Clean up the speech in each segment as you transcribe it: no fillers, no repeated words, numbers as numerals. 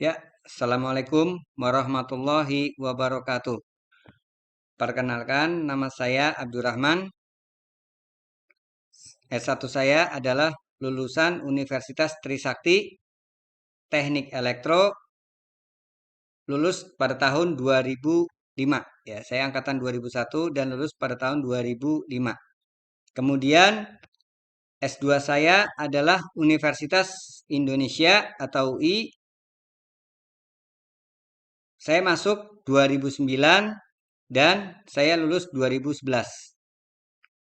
Ya, Assalamualaikum warahmatullahi wabarakatuh. Perkenalkan, nama saya Abdurrahman. S1 saya adalah lulusan Universitas Trisakti, Teknik Elektro, lulus pada tahun 2005. Ya, saya angkatan 2001 dan lulus pada tahun 2005. Kemudian S2 saya adalah Universitas Indonesia atau UI. Saya masuk 2009 dan saya lulus 2011.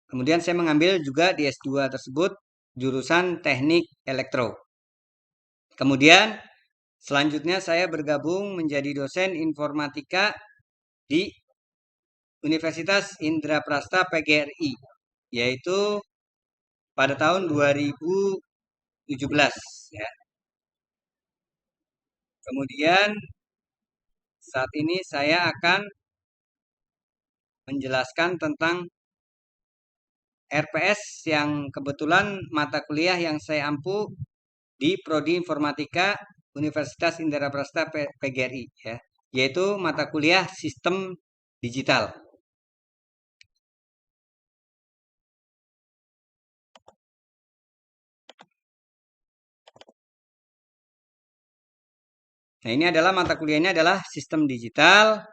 Kemudian saya mengambil juga di S2 tersebut jurusan Teknik Elektro. Kemudian selanjutnya saya bergabung menjadi dosen informatika di Universitas Indraprasta PGRI, yaitu pada tahun 2017 ya. Kemudian saat ini saya akan menjelaskan tentang RPS yang kebetulan mata kuliah yang saya ampu di Prodi Informatika Universitas Indraprasta PGRI ya, yaitu mata kuliah Sistem Digital. Nah, ini adalah mata kuliahnya adalah Sistem Digital.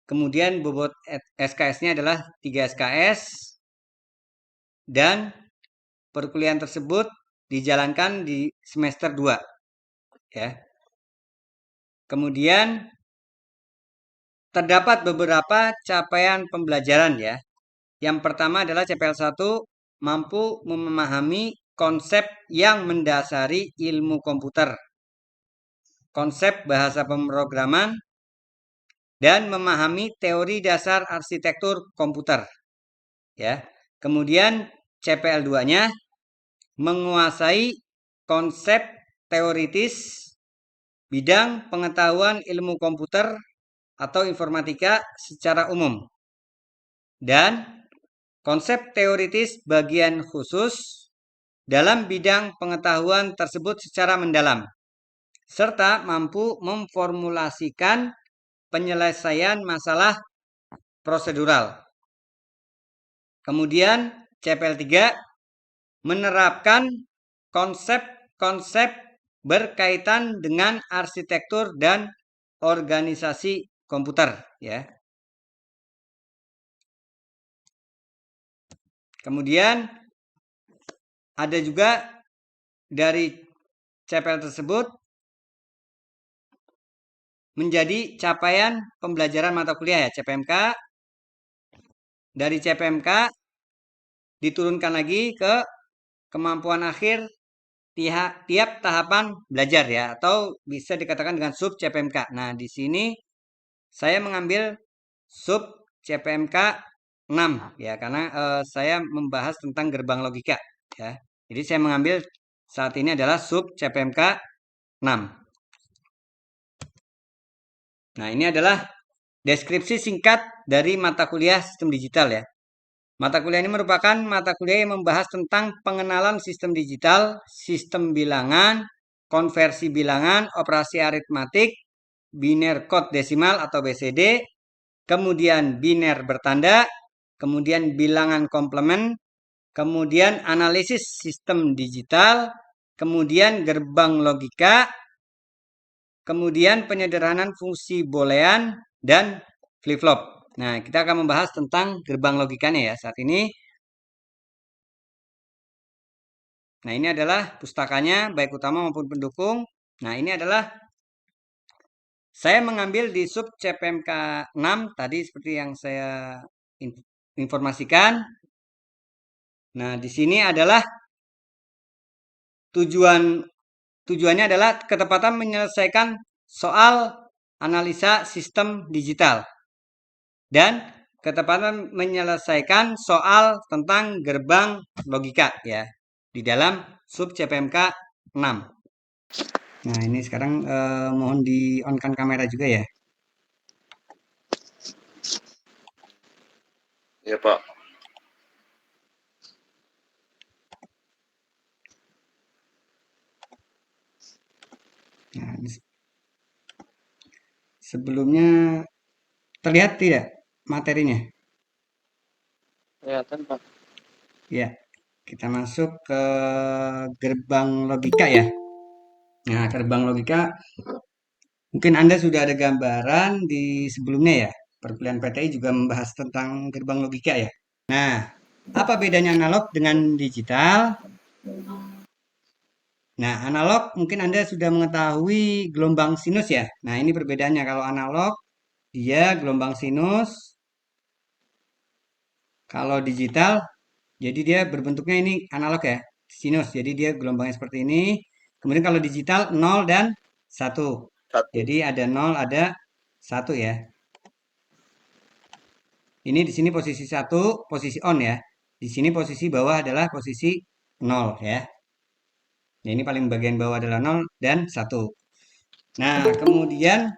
Kemudian bobot SKS-nya adalah 3 SKS dan perkuliahan tersebut dijalankan di semester 2 ya. Kemudian terdapat beberapa capaian pembelajaran ya. Yang pertama adalah CPL 1 mampu memahami konsep yang mendasari ilmu komputer, konsep bahasa pemrograman, dan memahami teori dasar arsitektur komputer. Ya. Kemudian CPL 2-nya menguasai konsep teoritis bidang pengetahuan ilmu komputer atau informatika secara umum. Dan konsep teoritis bagian khusus dalam bidang pengetahuan tersebut secara mendalam, serta mampu memformulasikan penyelesaian masalah prosedural. Kemudian CPL 3 menerapkan konsep-konsep berkaitan dengan arsitektur dan organisasi komputer ya. Kemudian ada juga dari CPL tersebut menjadi capaian pembelajaran mata kuliah ya, CPMK. Dari CPMK diturunkan lagi ke kemampuan akhir tiap tahapan belajar ya, atau bisa dikatakan dengan sub CPMK. Nah, di sini saya mengambil sub CPMK 6 ya, karena saya membahas tentang gerbang logika ya. Jadi saya mengambil saat ini adalah sub CPMK 6. Nah, ini adalah deskripsi singkat dari mata kuliah sistem digital ya. Mata kuliah ini merupakan mata kuliah yang membahas tentang pengenalan sistem digital, sistem bilangan, konversi bilangan, operasi aritmatik, biner kode desimal atau BCD, kemudian biner bertanda, kemudian bilangan komplement, kemudian analisis sistem digital, kemudian gerbang logika, kemudian penyederhanaan fungsi boolean dan flip-flop. Nah, kita akan membahas tentang gerbang logikanya ya saat ini. Nah, ini adalah pustakanya baik utama maupun pendukung. Nah, ini adalah saya mengambil di sub CPMK 6 tadi seperti yang saya informasikan. Nah, di sini adalah tujuannya adalah ketepatan menyelesaikan soal analisa sistem digital dan ketepatan menyelesaikan soal tentang gerbang logika ya di dalam sub CPMK 6. Nah, ini sekarang mohon di on-kan kamera juga ya. Ya, Pak. Nah, Sebelumnya terlihat tidak materinya? Kelihatan, Pak. Ya, kita masuk ke gerbang logika ya. Nah, gerbang logika mungkin Anda sudah ada gambaran di sebelumnya ya. Perkuliahan PTI juga membahas tentang gerbang logika ya. Nah, apa bedanya analog dengan digital? Nah, analog mungkin Anda sudah mengetahui gelombang sinus ya. Nah, ini perbedaannya. Kalau analog, dia gelombang sinus. Kalau digital, jadi dia berbentuknya ini analog ya, sinus. Jadi dia gelombangnya seperti ini. Kemudian kalau digital 0 dan 1. Satu. Jadi ada 0, ada 1 ya. Ini di sini posisi 1, posisi on ya. Di sini posisi bawah adalah posisi 0 ya. Ya, ini paling bagian bawah adalah 0 dan 1. Nah, kemudian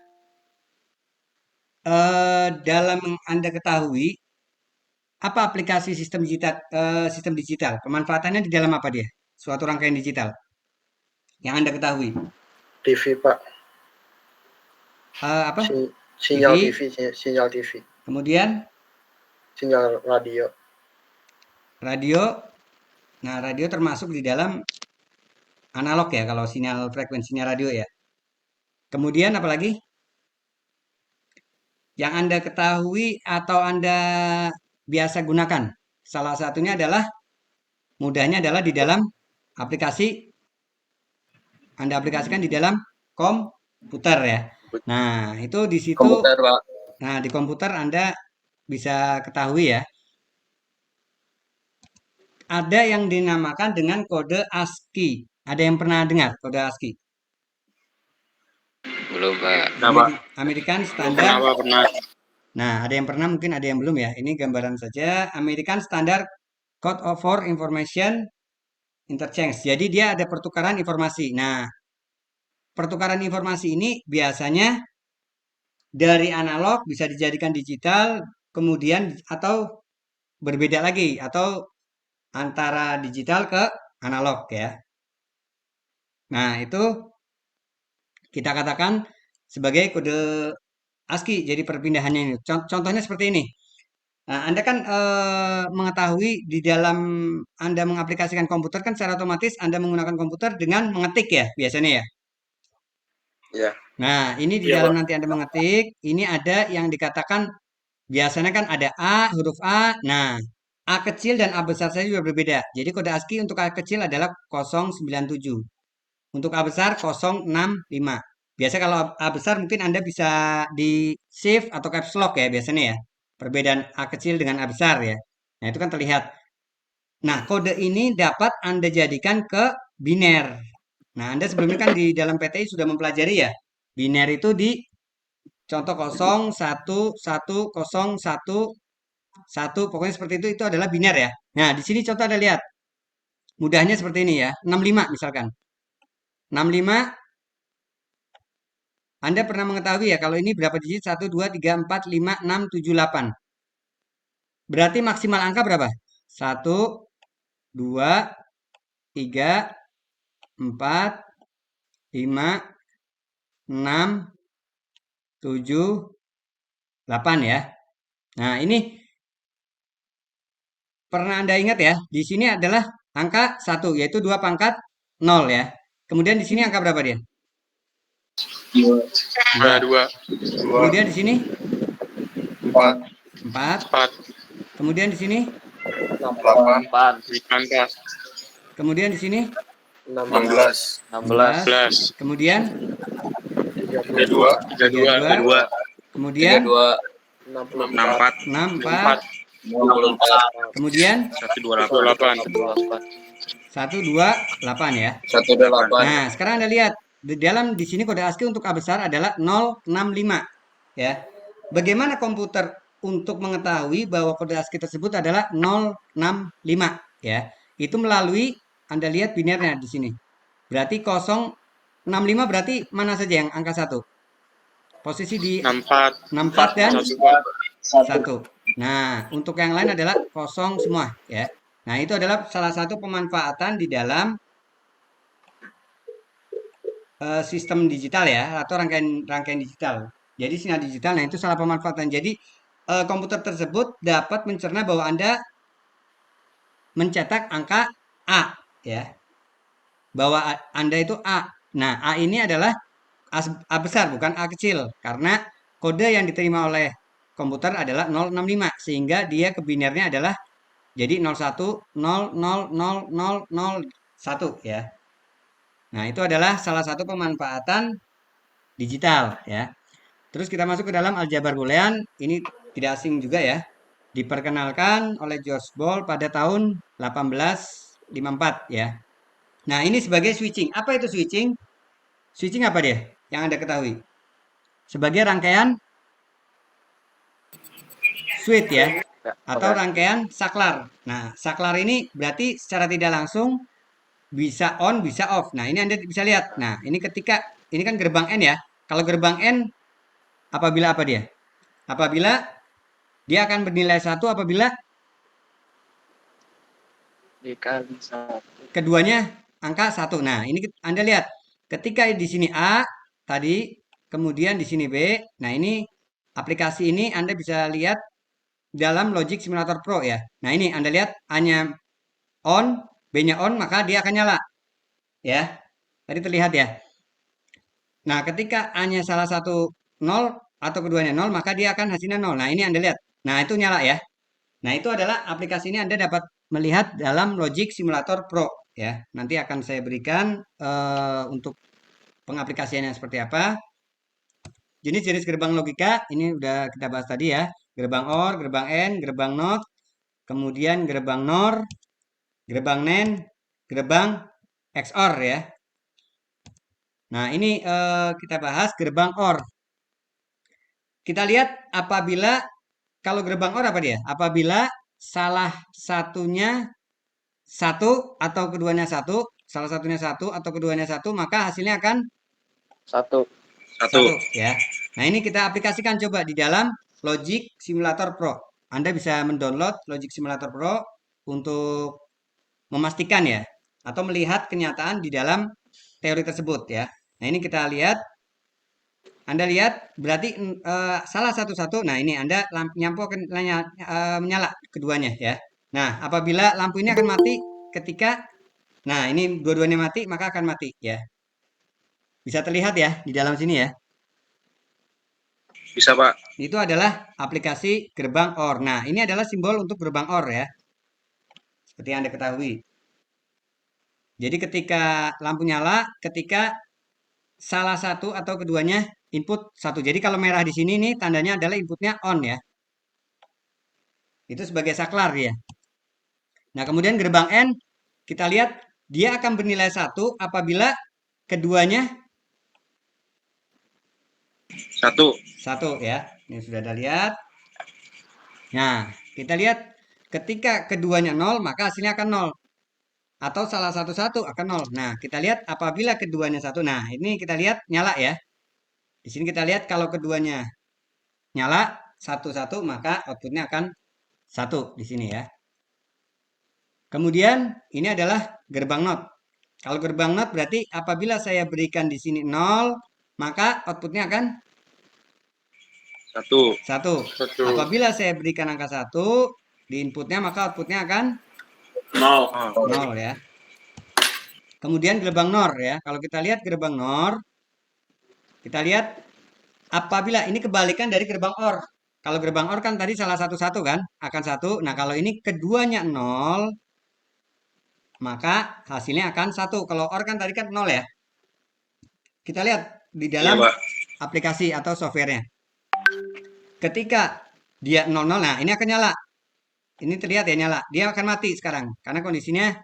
dalam Anda ketahui apa aplikasi sistem digital? Pemanfaatannya di dalam apa dia? Suatu rangkaian digital yang Anda ketahui. TV, Pak. Apa? Sinyal TV. sinyal TV. Kemudian Sinyal radio. radio. Nah, radio termasuk di dalam analog ya kalau sinyal frekuensinya radio ya. Kemudian apalagi? Yang Anda ketahui atau Anda biasa gunakan. Salah satunya adalah mudahnya adalah di dalam aplikasi Anda aplikasikan di dalam komputer ya. Nah, itu di situ Komputer, Pak. Nah, di komputer Anda bisa ketahui ya. Ada yang dinamakan dengan kode ASCII. Ada yang pernah dengar kode ASCII? Belum, Pak. American Standard. Pernah. Nah, ada yang pernah, mungkin ada yang belum ya. Ini gambaran saja. American Standard Code for Information Interchange. Jadi dia ada pertukaran informasi. Nah, pertukaran informasi ini biasanya dari analog bisa dijadikan digital, kemudian atau berbeda lagi, atau antara digital ke analog ya. Nah, itu kita katakan sebagai kode ASCII. Jadi perpindahannya ini. Contohnya seperti ini. Nah, Anda kan mengetahui di dalam Anda mengaplikasikan komputer kan secara otomatis Anda menggunakan komputer dengan mengetik ya, biasanya ya. Ya. Nah, ini di dalam nanti Anda mengetik, ini ada yang dikatakan biasanya kan ada A, huruf A. Nah, A kecil dan A besar saja juga berbeda. Jadi kode ASCII untuk A kecil adalah 097. Untuk A besar 065. Biasa kalau A besar mungkin Anda bisa di shift atau caps lock ya biasanya ya. Perbedaan A kecil dengan A besar ya. Nah, itu kan terlihat. Nah, kode ini dapat Anda jadikan ke biner. Nah, Anda sebelumnya kan di dalam PTI sudah mempelajari ya. Biner itu di contoh 0, 1, 1, 0, 1, 1, pokoknya seperti itu adalah biner ya. Nah, di sini contoh Anda lihat. Mudahnya seperti ini ya. 65 misalkan. 65 Anda pernah mengetahui ya kalau ini berapa digit? 1, 2, 3, 4, 5, 6, 7, 8. Berarti maksimal angka berapa? 1, 2, 3, 4, 5, 6, 7, 8 ya. Nah, ini pernah Anda ingat ya, di sini adalah angka 1, yaitu 2 pangkat 0 ya. Kemudian di sini angka berapa dia? 2. Kemudian di sini 4. Kemudian di sini 8. Kemudian di sini 16. 16. Kemudian 32. Kemudian 64. 64. Kemudian 128 ya. 128. Nah, sekarang Anda lihat di sini kode ASCII untuk A besar adalah 065 ya. Bagaimana komputer untuk mengetahui bahwa kode ASCII tersebut adalah 065 ya? Itu melalui Anda lihat binernya di sini. Berarti 065 berarti mana saja yang angka 1? Posisi di 64 dan 1. Nah, untuk yang lain adalah kosong semua ya. Nah, itu adalah salah satu pemanfaatan di dalam sistem digital ya atau rangkaian digital. Jadi sinyal digital, nah itu salah pemanfaatan. Jadi komputer tersebut dapat mencerna bahwa Anda mencetak angka A, ya, bahwa Anda itu A. Nah, A ini adalah A besar, bukan A kecil, karena kode yang diterima oleh komputer adalah 065, sehingga dia ke binernya adalah jadi 01 00001, ya. Nah, itu adalah salah satu pemanfaatan digital, ya. Terus kita masuk ke dalam aljabar boolean. Ini tidak asing juga, ya. Diperkenalkan oleh George Boole pada tahun 1854, ya. Nah, ini sebagai switching. Apa itu switching? Switching apa dia? Yang Anda ketahui? Sebagai rangkaian switch, ya, Ya, atau oke. rangkaian saklar. Nah, saklar ini berarti secara tidak langsung bisa on, bisa off. Nah, ini Anda bisa lihat. Nah, ini ketika ini kan gerbang N, ya. Kalau gerbang N apabila apa dia? Apabila dia akan bernilai 1 apabila Dikali 1. keduanya angka 1. Nah, ini Anda lihat. Ketika di sini A tadi, kemudian di sini B. Nah, ini aplikasi ini Anda bisa lihat dalam Logic Simulator Pro, ya. Nah, ini Anda lihat A-nya on, B-nya on, maka dia akan nyala, ya. Tadi terlihat, ya. Nah, ketika A-nya salah satu 0 atau keduanya 0, maka dia akan hasilnya 0. Nah, ini Anda lihat. Nah, itu nyala, ya. Nah, itu adalah aplikasi ini Anda dapat melihat dalam Logic Simulator Pro, ya. Nanti akan saya berikan untuk pengaplikasiannya seperti apa. Jenis-jenis gerbang logika ini udah kita bahas tadi, ya. Gerbang OR, gerbang AND, gerbang NOT, kemudian gerbang NOR, gerbang NAND, gerbang XOR, ya. Nah, ini kita bahas gerbang OR. Kita lihat apabila kalau gerbang OR apa dia? Apabila salah satunya satu atau keduanya satu, salah satunya satu atau keduanya satu, maka hasilnya akan 1. satu, ya. Nah, ini kita aplikasikan coba di dalam Logic Simulator Pro. Anda bisa mendownload Logic Simulator Pro untuk memastikan, ya, atau melihat kenyataan di dalam teori tersebut, ya. Nah, ini kita lihat. Anda lihat berarti salah satu-satu. Nah, ini Anda menyala keduanya, ya. Nah, apabila lampu ini akan mati ketika ini dua-duanya mati, maka akan mati, ya. Bisa terlihat, ya, di dalam sini, ya. Bisa, Pak. Itu adalah aplikasi gerbang OR. Nah, ini adalah simbol untuk gerbang OR, ya. Seperti yang Anda ketahui. Jadi ketika lampu nyala, ketika salah satu atau keduanya input satu. Jadi kalau merah di sini nih tandanya adalah inputnya on, ya. Itu sebagai saklar, ya. Nah, kemudian gerbang N kita lihat dia akan bernilai 1 apabila keduanya 1. 1, ya. Ini sudah ada lihat. Nah, kita lihat ketika keduanya 0 maka hasilnya akan 0. Atau salah satu akan 0. Nah, kita lihat apabila keduanya 1. Nah, ini kita lihat nyala, ya. Di sini kita lihat kalau keduanya nyala 1 maka outputnya akan 1 di sini, ya. Kemudian ini adalah gerbang NOT. Kalau gerbang NOT berarti apabila saya berikan di sini 0, maka outputnya akan 1. 1. Apabila saya berikan angka 1 di inputnya, maka outputnya akan 0, ya. Kemudian gerbang NOR, ya. Kalau kita lihat gerbang NOR, kita lihat apabila ini kebalikan dari gerbang OR. Kalau gerbang OR kan tadi salah satu kan, akan 1. Nah, kalau ini keduanya 0, maka hasilnya akan 1. Kalau OR kan tadi kan 0, ya. Kita lihat di Iya, dalam Pak. aplikasi atau softwarenya. Ketika dia 00, nah ini akan nyala. Ini terlihat, ya, nyala. Dia akan mati sekarang karena kondisinya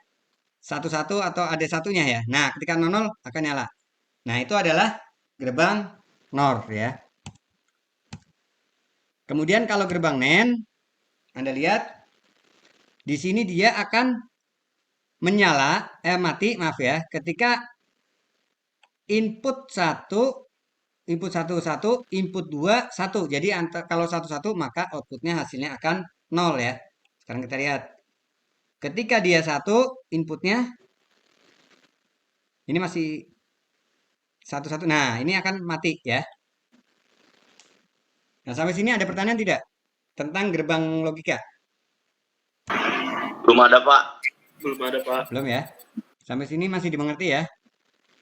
11 atau ada satunya, ya. Nah, ketika 00 akan nyala. Nah, itu adalah gerbang NOR, ya. Kemudian kalau gerbang NAND, Anda lihat di sini dia akan menyala mati, maaf, ya, ketika input 1 input 1 input 2 1. Jadi kalau 1 maka outputnya hasilnya akan 0, ya. Sekarang kita lihat. Ketika dia 1 inputnya ini masih 1. Nah, ini akan mati, ya. Nah, sampai sini ada pertanyaan tidak tentang gerbang logika? Belum ada, Pak. Belum ada, Pak. Belum ya? Sampai sini masih dimengerti ya?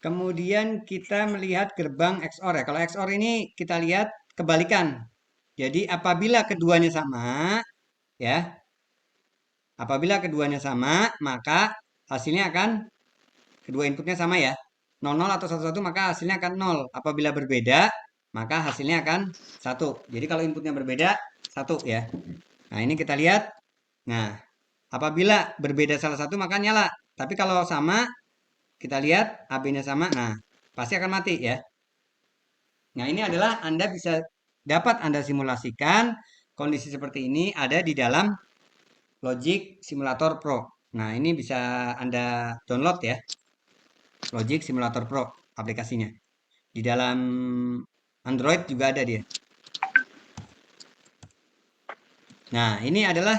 Kemudian kita melihat gerbang XOR ya. Kalau XOR ini kita lihat kebalikan. Jadi apabila keduanya sama, ya, apabila keduanya sama, maka hasilnya akan kedua inputnya sama ya. 00 atau 11 maka hasilnya akan 0. Apabila berbeda, maka hasilnya akan 1. Jadi kalau inputnya berbeda, 1 ya. Nah, ini kita lihat. Nah, apabila berbeda salah satu maka nyala. Tapi kalau sama, kita lihat AB-nya sama. Nah, pasti akan mati ya. Nah, ini adalah dapat Anda simulasikan kondisi seperti ini ada di dalam Logic Simulator Pro. Nah, ini bisa Anda download ya. Logic Simulator Pro aplikasinya. Di dalam Android juga ada dia. Nah, ini adalah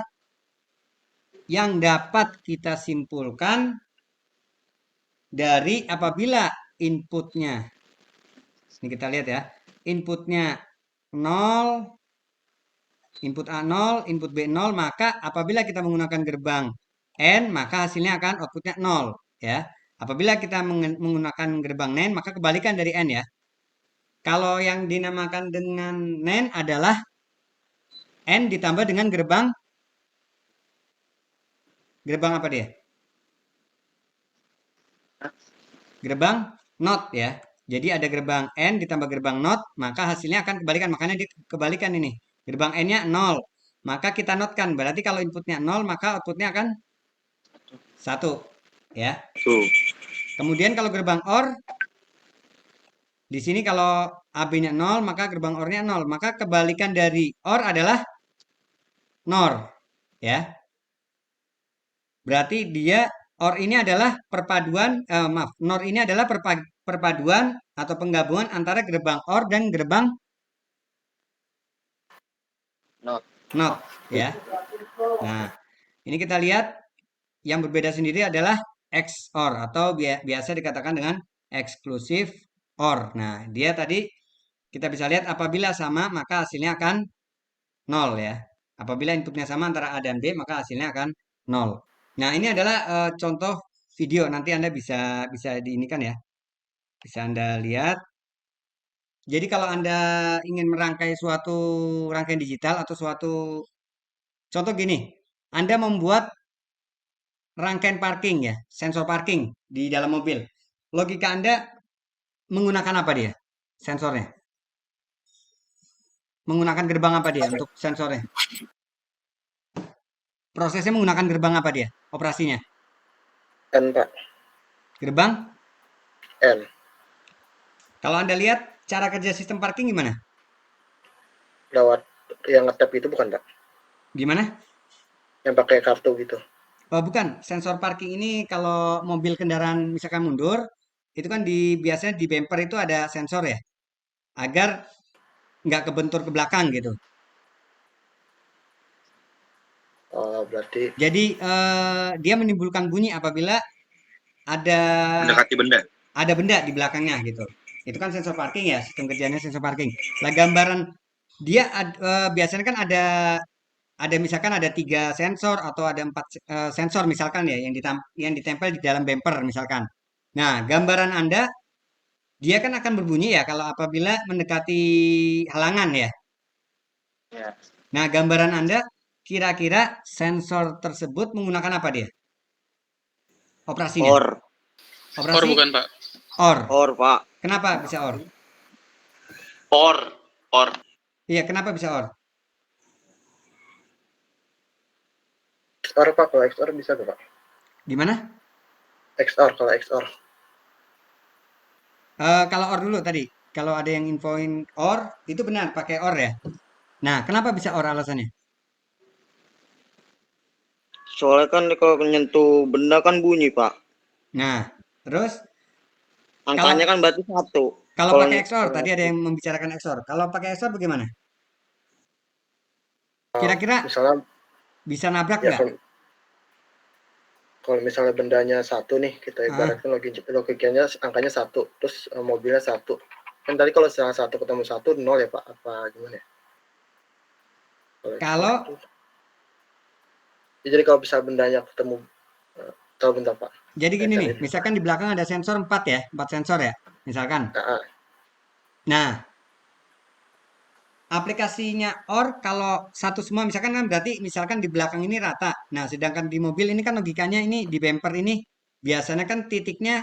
yang dapat kita simpulkan dari apabila inputnya. Ini kita lihat ya. Inputnya 0, input A 0, input B 0, maka apabila kita menggunakan gerbang N, maka hasilnya akan outputnya 0 ya. Apabila kita menggunakan gerbang NAND, maka kebalikan dari N ya. Kalau yang dinamakan dengan NAND adalah N ditambah dengan gerbang apa dia? Gerbang NOT ya. Jadi ada gerbang N ditambah gerbang NOT, maka hasilnya akan kebalikan. Makanya kebalikan ini. Gerbang N-nya 0. Maka kita notkan. Berarti kalau inputnya 0, maka outputnya akan 1. Ya. Kemudian kalau gerbang OR, di sini kalau AB-nya 0, maka gerbang OR-nya 0. Maka kebalikan dari OR adalah NOR. Ya. Berarti dia OR ini adalah perpaduan, NOR ini adalah perpaduan atau penggabungan antara gerbang OR dan gerbang NOT. Ya. Nah, ini kita lihat yang berbeda sendiri adalah XOR atau biasa dikatakan dengan exclusive OR. Nah, dia tadi kita bisa lihat apabila sama maka hasilnya akan 0 ya. Apabila inputnya sama antara A dan B maka hasilnya akan 0. Nah, ini adalah contoh video. Nanti Anda bisa diinikan ya. Bisa Anda lihat. Jadi kalau Anda ingin merangkai suatu rangkaian digital atau suatu contoh gini, Anda membuat rangkaian parking ya, sensor parking di dalam mobil. Logika Anda menggunakan apa dia? Sensornya. Menggunakan gerbang apa dia untuk sensornya? Prosesnya menggunakan gerbang apa dia? Operasinya? N, Pak. Gerbang? N. Kalau Anda lihat cara kerja sistem parking gimana? Lewat yang ngetap itu bukan, Pak? Gimana? Yang pakai kartu gitu. Oh, bukan. Sensor parking ini kalau mobil kendaraan misalkan mundur, itu kan biasanya di bumper itu ada sensor ya, agar nggak kebentur ke belakang gitu. Oh, berarti Jadi dia menimbulkan bunyi apabila ada mendekati benda. ada benda di belakangnya gitu. Itu kan sensor parking ya, sistem kerjanya sensor parking. Lah gambaran dia biasanya kan ada misalkan ada 3 sensor atau ada 4 sensor misalkan ya yang ditempel di dalam bumper misalkan. Nah, gambaran Anda dia kan akan berbunyi ya kalau apabila mendekati halangan ya. Ya. Nah, gambaran Anda kira-kira sensor tersebut menggunakan apa dia? Operasinya. Or. Operasi Or bukan, Pak? OR. Or, Pak. Kenapa bisa OR? Or. Or. Iya, kenapa bisa OR? XOR, Pak. Kalau XOR bisa tuh, Pak. Gimana? XOR, kalau XOR. Kalau OR dulu tadi. Kalau ada yang infoin OR, itu benar pakai OR ya. Nah, kenapa bisa OR alasannya? Soalnya kan kalau menyentuh benda kan bunyi, Pak. Nah, terus Angkanya kan berarti 1. kalau pakai XOR, tadi ada yang membicarakan XOR. Kalau pakai XOR bagaimana? Kira-kira Misalnya bisa nabrak ya nggak? kalau misalnya bendanya 1 nih, kita ibaratkan logikanya angkanya 1, terus mobilnya 1. Kan tadi kalau salah 1 ketemu 1 0 ya, Pak? Apa gimana ya? Kalau Ya, jadi kalau bisa bendanya ketemu, tahu bentar Pak. jadi gini nih, Ini. misalkan di belakang ada sensor 4 ya, 4 sensor ya, misalkan. Nah, aplikasinya OR kalau satu semua misalkan kan berarti misalkan di belakang ini rata. Nah, sedangkan di mobil ini kan logikanya ini di bumper ini biasanya kan titiknya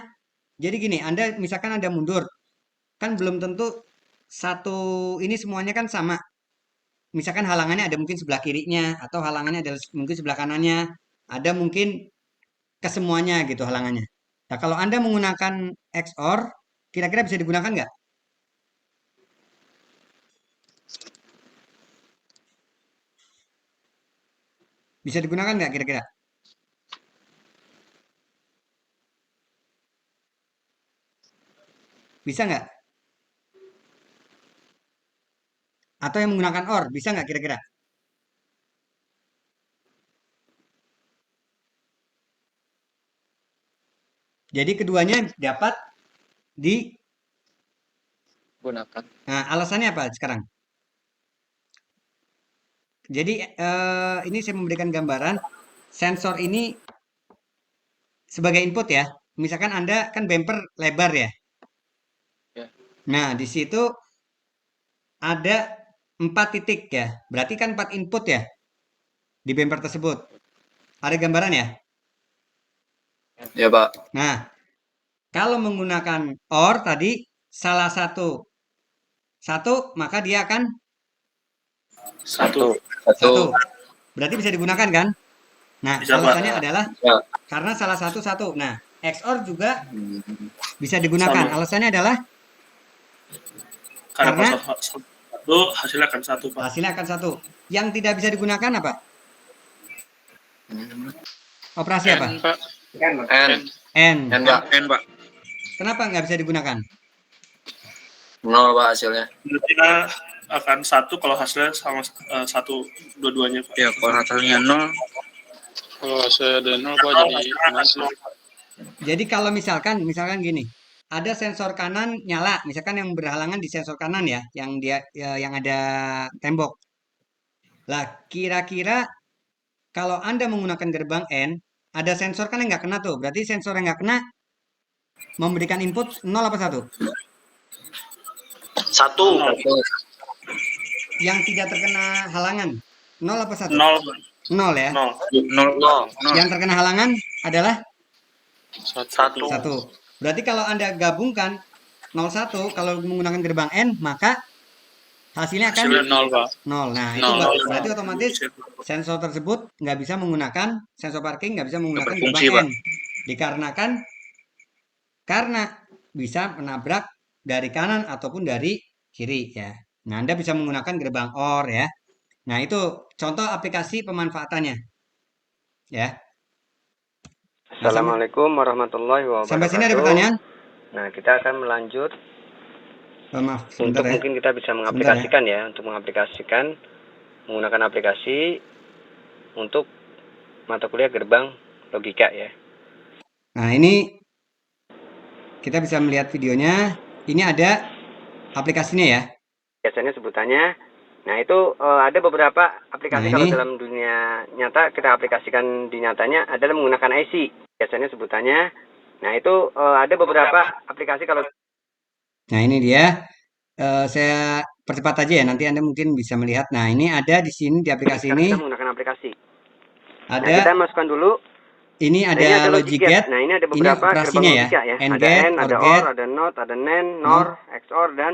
jadi gini, Anda misalkan Anda mundur, kan belum tentu satu ini semuanya kan sama. Misalkan halangannya ada mungkin sebelah kirinya atau halangannya ada mungkin sebelah kanannya, ada mungkin kesemuanya gitu halangannya. Nah, kalau Anda menggunakan XOR, kira-kira bisa digunakan nggak? Bisa digunakan nggak kira-kira? Bisa nggak? Atau yang menggunakan OR, bisa nggak kira-kira? Jadi keduanya dapat digunakan. Nah, alasannya apa sekarang? Jadi ini saya memberikan gambaran sensor ini sebagai input ya. Misalkan Anda kan bumper lebar ya. Nah, di situ ada 4 titik ya. Berarti kan 4 input ya di bumper tersebut. Ada gambaran ya? Ya, Pak. Nah, kalau menggunakan OR tadi salah satu maka dia akan Satu. satu. Berarti bisa digunakan kan? Nah, Bisa, Pak. alasannya adalah Ya. karena salah satu. Nah, XOR juga bisa digunakan. Sama. Alasannya adalah Karena karena kalau satu hasilnya akan satu, Pak. hasilnya akan satu. Yang tidak bisa digunakan apa? Operasi apa? Pak. N. N. N, Pak. Kenapa nggak bisa digunakan? 0, Pak, hasilnya. Berarti akan satu kalau hasilnya sama satu dua-duanya, Pak. Ya, kalau hasilnya 0. Kalau saya ada 0 Pak jadi mati. Jadi kalau misalkan gini, ada sensor kanan nyala, misalkan yang berhalangan di sensor kanan ya, yang yang ada tembok. Lah, kira-kira kalau Anda menggunakan gerbang N, ada sensor kan yang nggak kena tuh. Berarti sensor yang nggak kena memberikan input 0 apa 1? 1. Yang tidak terkena halangan 0 apa 1? 0, 0 ya. 0. 0. Yang terkena halangan adalah 1. 1. Berarti kalau Anda gabungkan 01 kalau menggunakan gerbang N, maka hasilnya akan Hasilnya 0 Pak. 0. Nah, itu 0. berarti otomatis sensor tersebut nggak bisa menggunakan sensor parking, nggak bisa menggunakan berfungsi, gerbang Pak. N. Dikarenakan karena bisa menabrak dari kanan ataupun dari kiri ya. Nah, Anda bisa menggunakan gerbang OR ya. Nah, itu contoh aplikasi pemanfaatannya. Ya. Assalamualaikum warahmatullahi wabarakatuh. Sampai sini ada pertanyaan? Nah, kita akan melanjut Maaf, untuk sebentar ya. mungkin kita bisa mengaplikasikan ya, untuk mengaplikasikan menggunakan aplikasi untuk mata kuliah gerbang logika ya. Nah, ini kita bisa melihat videonya. Ini ada aplikasinya ya. Biasanya sebutannya, nah itu ada beberapa aplikasi Nah, kalau ini. dalam dunia nyata kita aplikasikan di nyatanya adalah menggunakan IC. Biasanya sebutannya, nah itu ada beberapa aplikasi kalau. Nah, ini dia. Saya percepat aja ya. Nanti Anda mungkin bisa melihat. Nah, ini ada di sini di aplikasi Sekarang ini. kita menggunakan aplikasi. Nah, Ada kita masukkan dulu. ini Nah, ada ini ada logic logic gate. gate. Nah, ini ada Ini beberapa operasinya gerbang ya. logika ya. AND Ada gate, N, ada OR OR, gate, ada NOT, ada NAND, NOR, XOR, dan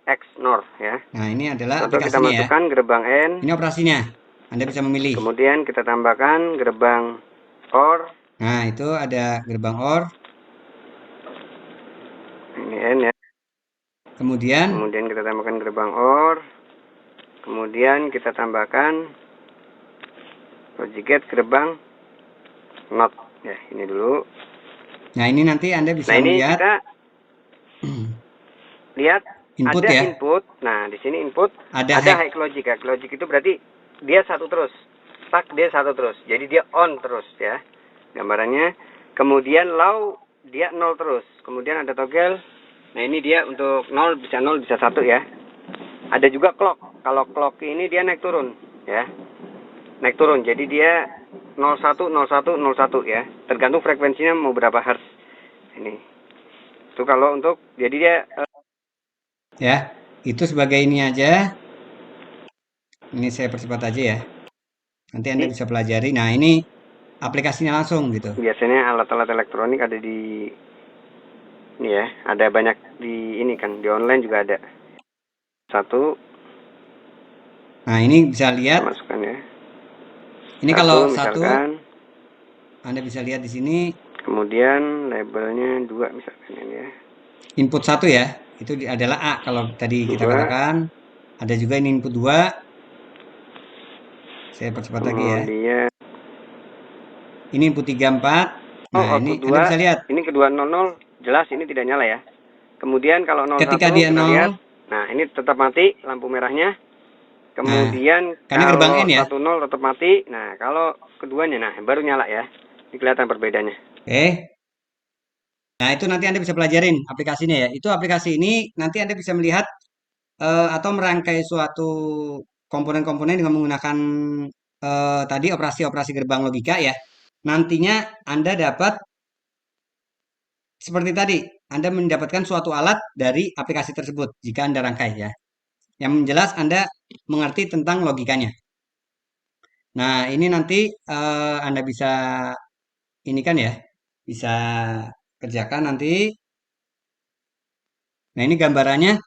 XNOR ya. Nah, ini adalah Contoh kita aplikasinya ya. masukkan gerbang N. Ini operasinya. Anda bisa memilih. Kemudian kita tambahkan gerbang OR. Nah, itu ada gerbang OR. Ini N ya. Kemudian Kita tambahkan gerbang OR. Kemudian kita tambahkan logic gate gerbang NOT ya. Ini dulu. nah ini nanti Anda bisa Nah, ini melihat kita lihat input ada ya. input. Nah, di sini input Ada ada high. high logic. High logic itu berarti dia satu terus. Stuck dia satu terus. Jadi dia on terus ya. Gambarannya. Kemudian low dia 0 terus. Kemudian ada toggle. Nah, ini dia untuk 0 bisa 1 ya. Ada juga clock. Kalau clock ini dia naik turun. ya. Naik turun. Jadi dia 01 01 01 ya. Tergantung frekuensinya mau berapa hertz. Ini. Itu kalau untuk jadi dia ya. Itu sebagai ini aja. Ini saya percepat aja ya. Nanti Anda bisa pelajari. Nah, ini aplikasinya langsung gitu. biasanya alat-alat elektronik ada di ini ya, ada banyak di ini kan, di online juga ada. Satu. Nah, ini bisa lihat. Masukkan ya. Ini kalau misalkan, satu, Anda bisa lihat di sini. Kemudian labelnya 2 misalkan ini ya. Input 1 ya, itu adalah A kalau tadi kita katakan. Ada juga ini input 2. Saya percepat lagi ya. Kemudian Ini input 3 4. Nah, ini 2, Anda bisa lihat. Ini kedua 00 jelas ini tidak nyala ya. Kemudian kalau 01 Ketika dia 0, lihat, nah ini tetap mati lampu merahnya. Kemudian karena gerbang kalau N ya. 10 tetap mati. Nah, kalau keduanya nah baru nyala ya. Ini kelihatan perbedaannya. Oke. Nah, itu nanti Anda bisa pelajarin aplikasinya ya. Itu aplikasi ini nanti Anda bisa melihat atau merangkai suatu komponen-komponen dengan menggunakan tadi operasi-operasi gerbang logika ya. Nantinya Anda dapat seperti tadi, Anda mendapatkan suatu alat dari aplikasi tersebut jika Anda rangkai ya. Yang jelas Anda mengerti tentang logikanya. Nah, ini nanti Anda bisa ini kan ya, bisa kerjakan nanti. Nah, ini gambarannya.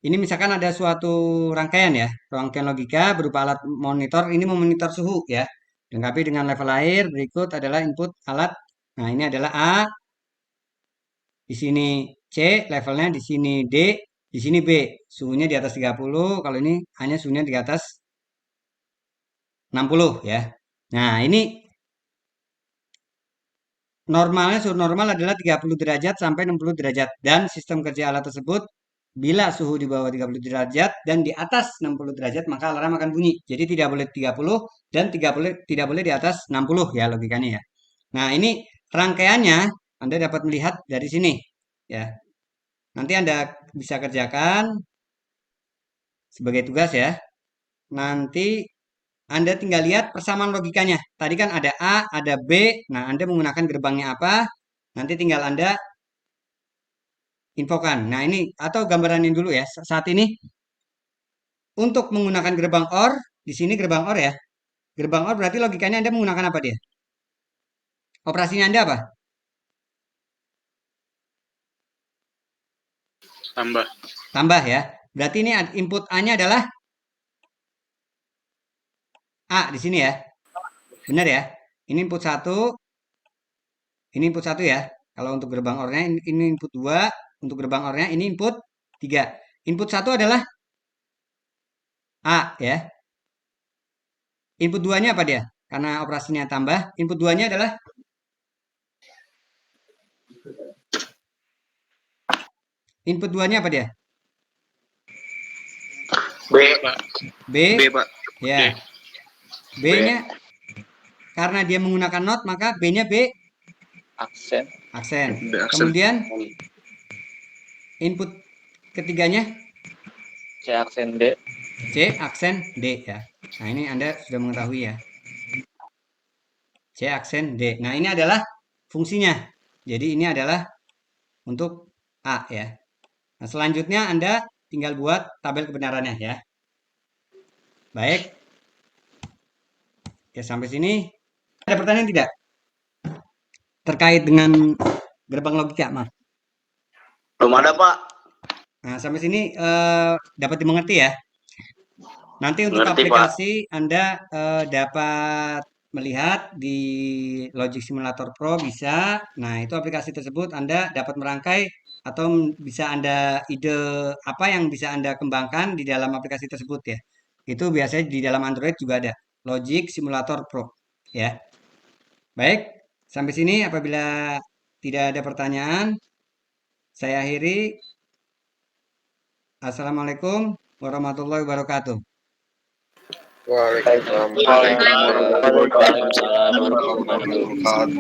Ini misalkan ada suatu rangkaian ya, rangkaian logika berupa alat monitor. Ini memonitor suhu ya. Dilengkapi dengan level air. Berikut adalah input alat. Nah, ini adalah A. Di sini C, levelnya di sini D, di sini B. Suhunya di atas 30. Kalau ini hanya suhunya di atas 60 ya. Nah, ini normalnya suhu normal adalah 30 derajat sampai 60 derajat. Dan sistem kerja alat tersebut bila suhu di bawah 30 derajat dan di atas 60 derajat maka alarm akan bunyi. Jadi tidak boleh 30 dan tidak boleh di atas 60 ya logikanya ya. Nah, ini rangkaiannya Anda dapat melihat dari sini ya. Nanti Anda bisa kerjakan sebagai tugas ya. Nanti Anda tinggal lihat persamaan logikanya. Tadi kan ada A, ada B. Nah, Anda menggunakan gerbangnya apa? Nanti tinggal Anda infokan. Nah, ini atau gambarannya dulu ya. Saat ini untuk menggunakan gerbang OR, di sini gerbang OR ya. Gerbang OR berarti logikanya Anda menggunakan apa dia? Operasinya Anda apa? Tambah. Tambah ya. Berarti ini input A-nya adalah A di sini ya. Benar ya? Ini input 1. Ini input 1 ya. Kalau untuk gerbang OR-nya ini input 2. Untuk gerbang OR-nya ini input 3. Input 1 adalah A ya. Input 2-nya apa dia? Karena operasinya tambah. Input 2-nya adalah input 2-nya apa dia? B. B. B, Pak. Ya. B-nya karena dia menggunakan not maka B-nya B Aksen. Kemudian input ketiganya C aksen D. C aksen D ya. Nah, ini Anda sudah mengetahui ya. C aksen D. Nah, ini adalah fungsinya. Jadi ini adalah untuk A ya. Nah, selanjutnya Anda tinggal buat tabel kebenarannya ya. Baik. Ya, sampai sini. Ada pertanyaan tidak? Terkait dengan gerbang logika, Mas. Belum ada, Pak. Nah, sampai sini dapat dimengerti ya. Nanti untuk Mengerti, aplikasi Anda dapat melihat di Logic Simulator Pro bisa. Nah, itu aplikasi tersebut Anda dapat merangkai atau bisa Anda ide apa yang bisa Anda kembangkan di dalam aplikasi tersebut ya. Itu biasanya di dalam Android juga ada Logic Simulator Pro ya. Baik, sampai sini apabila tidak ada pertanyaan saya akhiri. Assalamualaikum warahmatullahi wabarakatuh. Waalaikumsalam. Waalaikumsalam warahmatullahi wabarakatuh.